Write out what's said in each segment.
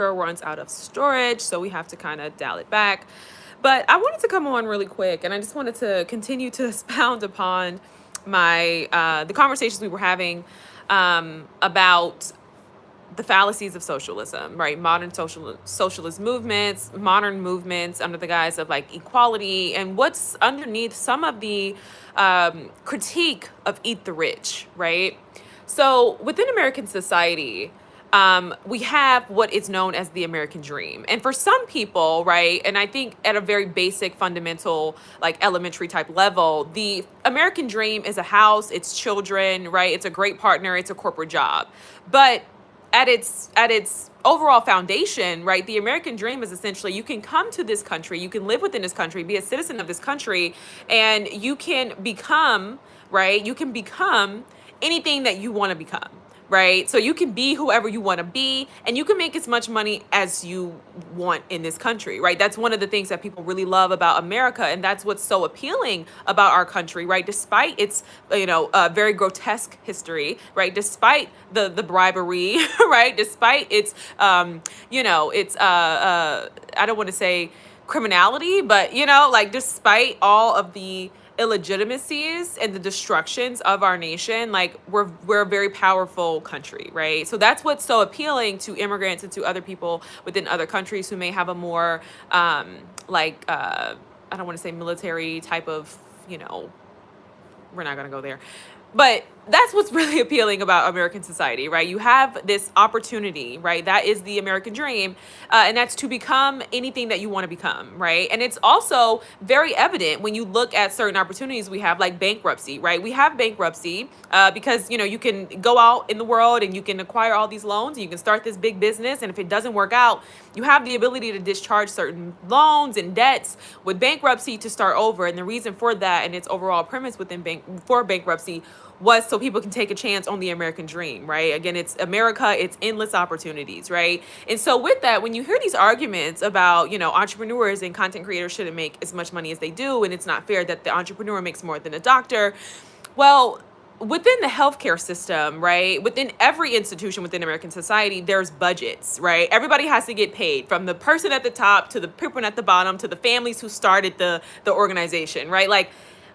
runs out of storage, so we have to kind of dial it back. But I wanted to come on really quick, and I just wanted to continue to expound upon my the conversations we were having about the fallacies of socialism, right? Modern socialist movements, modern movements under the guise of like equality, and what's underneath some of the critique of eat the rich, right? So within American society, we have what is known as the American dream. And for some people, right, and I think at a very basic, fundamental, like elementary type level, the American dream is a house, it's children, right? It's a great partner, it's a corporate job. But at its overall foundation, right, the American dream is essentially you can come to this country, you can live within this country, be a citizen of this country, and you can become, right, you can become anything that you want to become, right? So you can be whoever you want to be, and you can make as much money as you want in this country, right? That's one of the things that people really love about America, and that's what's so appealing about our country, right? Despite its, very grotesque history, right? Despite the bribery, right? Despite its, its I don't want to say criminality, but like despite all of the illegitimacies and the destructions of our nation, like we're a very powerful country, right? So that's what's so appealing to immigrants and to other people within other countries who may have a more I don't want to say military type of, we're not going to go there. But that's what's really appealing about American society, right? You have this opportunity, right? That is the American dream. And that's to become anything that you want to become, right? And it's also very evident when you look at certain opportunities we have, like bankruptcy, right? We have bankruptcy because, you can go out in the world and you can acquire all these loans and you can start this big business. And if it doesn't work out, you have the ability to discharge certain loans and debts with bankruptcy to start over. And the reason for that and its overall premise within bankruptcy was so people can take a chance on the American dream, right? Again, it's America, it's endless opportunities, right? And so with that, when you hear these arguments about, entrepreneurs and content creators shouldn't make as much money as they do, and it's not fair that the entrepreneur makes more than a doctor, well, within the healthcare system, right? Within every institution within American society, there's budgets, right? Everybody has to get paid, from the person at the top to the people at the bottom to the families who started the organization, right? Like,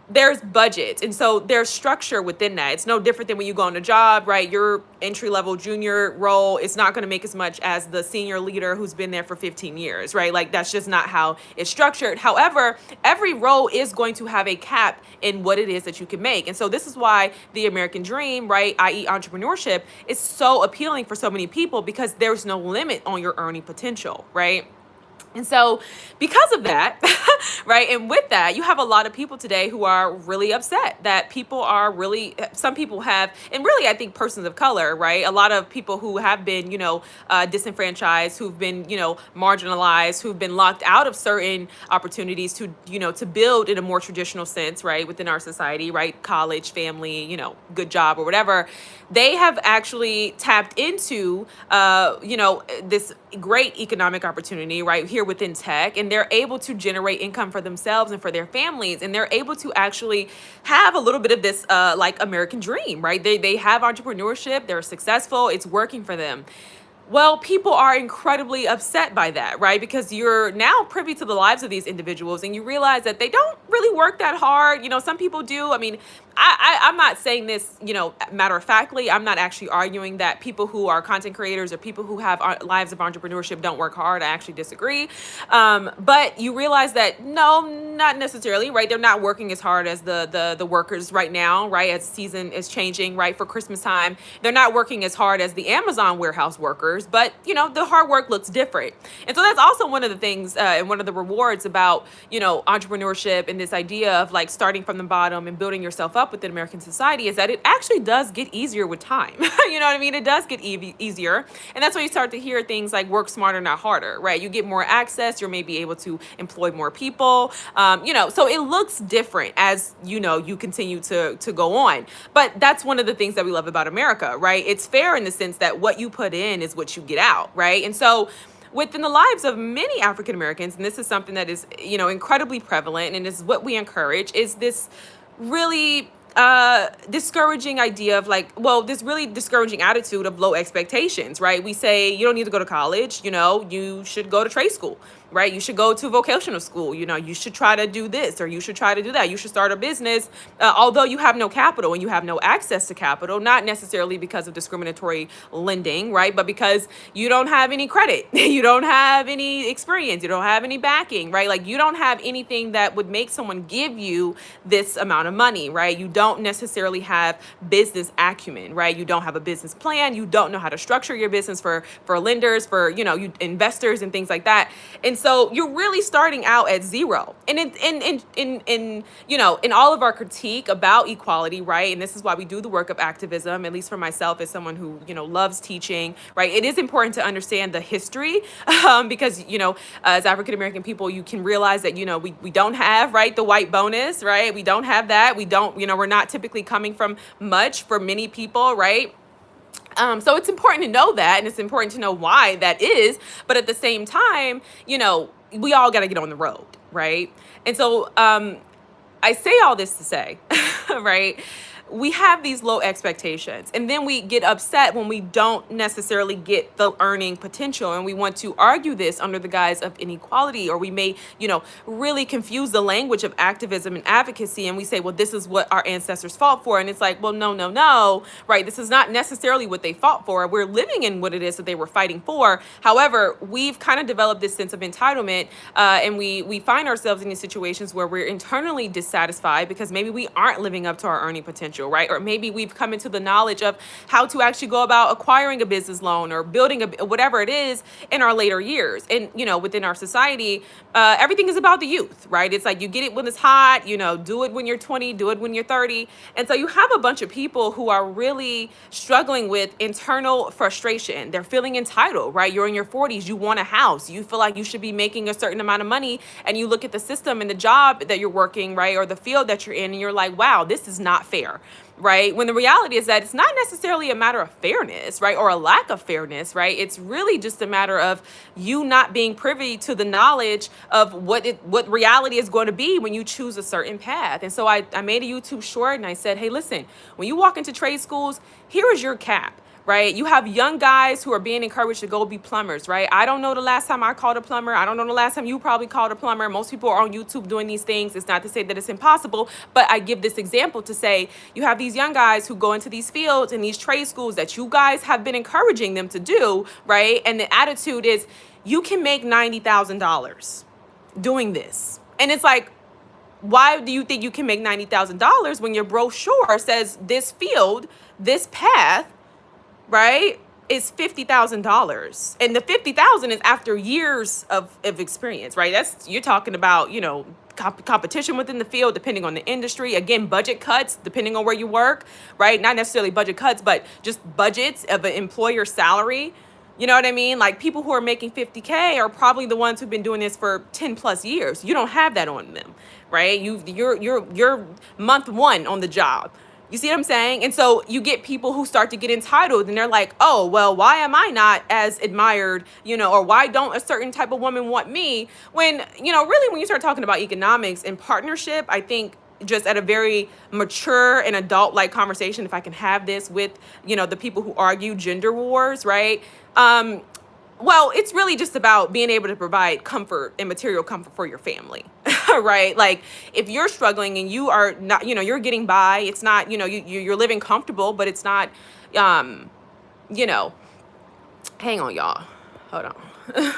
there's budgets, and so there's structure within that. It's no different than when you go on a job, right? Your entry level junior role is not going to make as much as the senior leader who's been there for 15 years, right? Like, that's just not how it's structured. However, every role is going to have a cap in what it is that you can make. And so this is why the American dream, right, i.e. entrepreneurship, is so appealing for so many people, because there's no limit on your earning potential, right? And so because of that, right, and with that, you have a lot of people today who are really upset that people are really, some people have, and really, I think persons of color, right, a lot of people who have been, disenfranchised, who've been, marginalized, who've been locked out of certain opportunities to, to build in a more traditional sense, right, within our society, right, college, family, good job or whatever, they have actually tapped into, this great economic opportunity right here within tech, and they're able to generate income for themselves and for their families, and they're able to actually have a little bit of this like American dream, right? They have entrepreneurship, they're successful, it's working for them. Well, people are incredibly upset by that, right? Because you're now privy to the lives of these individuals, and you realize that they don't really work that hard. Some people do. I mean, I'm not saying this, matter of factly. I'm not actually arguing that people who are content creators or people who have lives of entrepreneurship don't work hard. I actually disagree. But you realize that no, not necessarily, right? They're not working as hard as the workers right now, right? As the season is changing, right? For Christmas time, they're not working as hard as the Amazon warehouse workers, but the hard work looks different. And so that's also one of the things and one of the rewards about, entrepreneurship and this idea of like starting from the bottom and building yourself up within American society, is that it actually does get easier with time. You know what I mean? It does get easier. And that's why you start to hear things like work smarter, not harder, right? You get more access. You're maybe able to employ more people, so it looks different as, you continue to go on. But that's one of the things that we love about America, right? It's fair in the sense that what you put in is what you get out, right? And so within the lives of many African Americans, and this is something that is, incredibly prevalent, and is what we encourage, is this really discouraging idea of like, well, this really discouraging attitude of low expectations, right? We say you don't need to go to college, you should go to trade school, right? You should go to vocational school, you should try to do this or you should try to do that. You should start a business, although you have no capital and you have no access to capital, not necessarily because of discriminatory lending, right? But because you don't have any credit, you don't have any experience, you don't have any backing, right? Like you don't have anything that would make someone give you this amount of money, right? You don't necessarily have business acumen, right? You don't have a business plan. You don't know how to structure your business for lenders, for you investors and things like that. And so you're really starting out at zero. And in all of our critique about equality, right? And this is why we do the work of activism, at least for myself as someone who loves teaching, right? It is important to understand the history, because as African American people, you can realize that we don't have, right, the white bonus, right? We don't have that. We don't, we're not typically coming from much for many people, right? So it's important to know that, and it's important to know why that is. But at the same time, we all got to get on the road, right? And so I say all this to say, right? We have these low expectations, and then we get upset when we don't necessarily get the earning potential, and we want to argue this under the guise of inequality, or we may, really confuse the language of activism and advocacy, and we say, well, this is what our ancestors fought for, and it's like, well, no, right? This is not necessarily what they fought for. We're living in what it is that they were fighting for. However, we've kind of developed this sense of entitlement, and we find ourselves in these situations where we're internally dissatisfied because maybe we aren't living up to our earning potential, right? Or maybe we've come into the knowledge of how to actually go about acquiring a business loan or building whatever it is in our later years. And, within our society, everything is about the youth, right? It's like you get it when it's hot, do it when you're 20, do it when you're 30. And so you have a bunch of people who are really struggling with internal frustration. They're feeling entitled, right? You're in your 40s, you want a house, you feel like you should be making a certain amount of money, and you look at the system and the job that you're working, right? Or the field that you're in, and you're like, wow, this is not fair. Right? When the reality is that it's not necessarily a matter of fairness, right? Or a lack of fairness, right? It's really just a matter of you not being privy to the knowledge of what reality is going to be when you choose a certain path. And so I made a YouTube short and I said, hey, listen, when you walk into trade schools, here is your cap. Right? You have young guys who are being encouraged to go be plumbers, right? I don't know the last time I called a plumber. I don't know the last time you probably called a plumber. Most people are on YouTube doing these things. It's not to say that it's impossible, but I give this example to say you have these young guys who go into these fields and these trade schools that you guys have been encouraging them to do, right? And the attitude is you can make $90,000 doing this. And it's like, why do you think you can make $90,000 when your brochure says this field, this path, right, is $50,000, and the $50,000 is after years of experience, right? You're talking about, competition within the field, depending on the industry. Again, budget cuts, depending on where you work, right? Not necessarily budget cuts, but just budgets of an employer salary. You know what I mean? Like people who are making 50K are probably the ones who've been doing this for 10 plus years. You don't have that on them, right? You're month one on the job. You see what I'm saying? And so you get people who start to get entitled and they're like, oh, well, why am I not as admired, or why don't a certain type of woman want me? When, really when you start talking about economics and partnership, I think just at a very mature and adult-like conversation, if I can have this with, the people who argue gender wars, right? Well, it's really just about being able to provide comfort and material comfort for your family, right? Like if you're struggling and you are not, you're getting by, it's not, you're living comfortable, but it's not, hang on, y'all. Hold on.